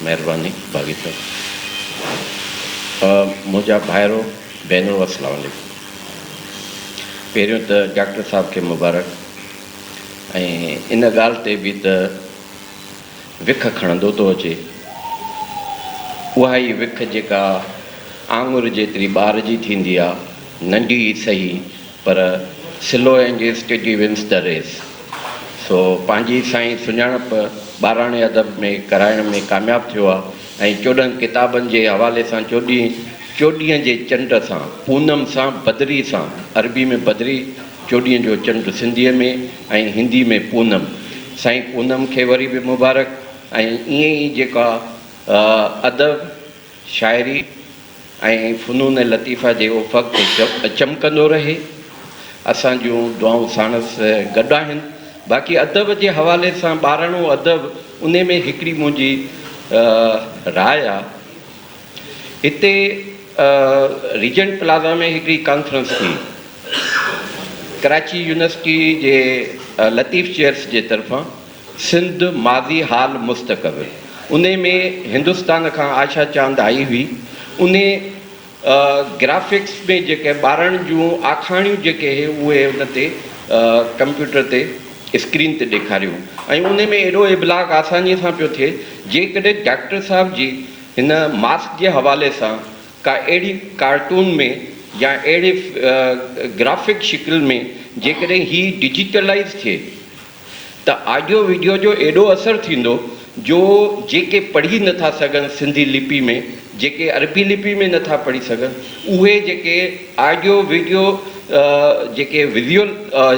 महिरबानी भागीदार मुझा भाइरों भेनरों अस्सलाम वालेकुम। पहिरियों तो डॉक्टर साहब के मुबारक इन गाल ते भी तो विख खणंदो तो अचे उहा ही विख जेका आंगुर जेतिरी ॿार जी थींदी आहे नंढी सही पर slow and steady wins the race. So पंहिंजी साईं सुञाणप ॿाराणे अदब में कराइण में कामयाबु थियो आहे ऐं 14 किताबनि जे हवाले सां चोॾींहं जे चंड सां पूनम सां बदरी सां अरबी में बदरी चोॾींहं जो चंड सिंधीअ में ऐं हिंदी में पूनम। साईं पूनम खे वरी बि मुबारक ऐं ईअं ई जेका अदब शाइरी ऐं फ़नून लतीफ़ा जे उफ़क़ ते चमकंदो रहे। असां जूं दुआऊं साणसि गॾु आहिनि। बाक़ी अदब जे हवाले सां ॿाराणो अदब उन में हिकिड़ी मुंहिंजी राय आहे। हिते रीजेंट प्लाज़ा में हिकिड़ी कॉन्फ्रेंस थी कराची यूनिवर्सिटी जे लतीफ़ चेयर्स जे तरफ़ां सिंध माज़ी हाल मुस्तक़बिल। उन में हिंदुस्तान खां आशा चांद आई हुई। उन ग्राफिक्स में जेके ॿारनि जूं आखाणियूं जेके हे उहे उन ते कंप्यूटर ते स्क्रीन ते ॾेखारियूं ऐं उन में एॾो इब्लाग आसानीअ सां पियो थिए। जेकॾहिं डॉक्टर साहब जी हिन मास्क जे हवाले सां का अहिड़ी कार्टून में या अहिड़े ग्राफिक शिकिल में जेकॾहिं ही डिजिटलाइज़ थिए त ऑडियो वीडियो जो एॾो असरु थींदो जो जेके पढ़ी नथा सघनि सिंधी लिपि में, जेके अरबी लिपि में नथा पढ़ी सघनि, उहे जेके ऑडियो वीडियो जेके विज़ुअल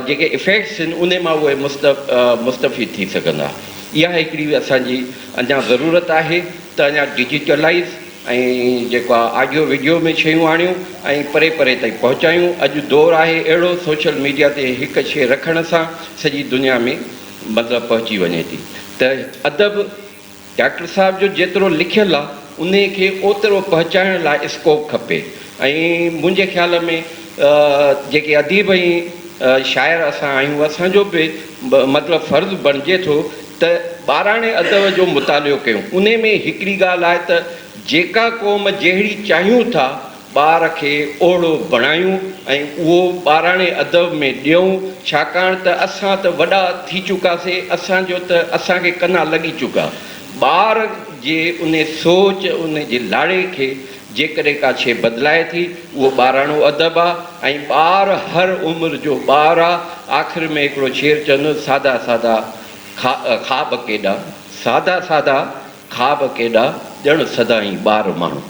जेके इफ़ेक्ट्स आहिनि उन मां उहे मुस्तफ़ीद थी सघंदा। इहा हिकिड़ी असांजी अञा ज़रूरत आहे त अञा डिजिटलाइज़ ऐं जेको आहे ऑडियो वीडियो में शयूं आणियूं ऐं परे परे ताईं पहुचायूं। अॼु दौरु आहे अहिड़ो सोशल मीडिया ते हिकु शइ रखण सां सॼी दुनिया में मतिलबु पहुची वञे थी। त अदब डॉक्टर साहब जो जेतिरो लिखियलु आहे उन खे ओतिरो पहुचाइण लाइ स्कोप खपे। ऐं मुंहिंजे ख़्याल में जेके अदीब ऐं शाइर असां आहियूं असांजो बि मतिलबु फ़र्ज़ु बणिजे थो त ॿाराणे अदब जो मुतालियो कयूं। उन में हिकिड़ी ॻाल्हि आहे त जेका क़ौम जहिड़ी चाहियूं था ॿार खे ओहिड़ो बणायूं ऐं उहो ॿाराणे अदब में ॾियूं। छाकाणि त असां त वॾा थी चुकासीं, असांजो त असांखे कना लॻी चुका। ॿार जे उन सोच उन जे लाड़े खे जेकॾहिं का शइ बदिलाए थी उहो ॿाराणो अदब आहे। ऐं ॿार हर उमिरि जो ॿार आहे। आख़िर में हिकिड़ो शेर चवंदो सादा सादा ख़्वाब केॾा, सादा सादा ख़्वाब केॾा ॼण सदा ई ॿार माण्हू।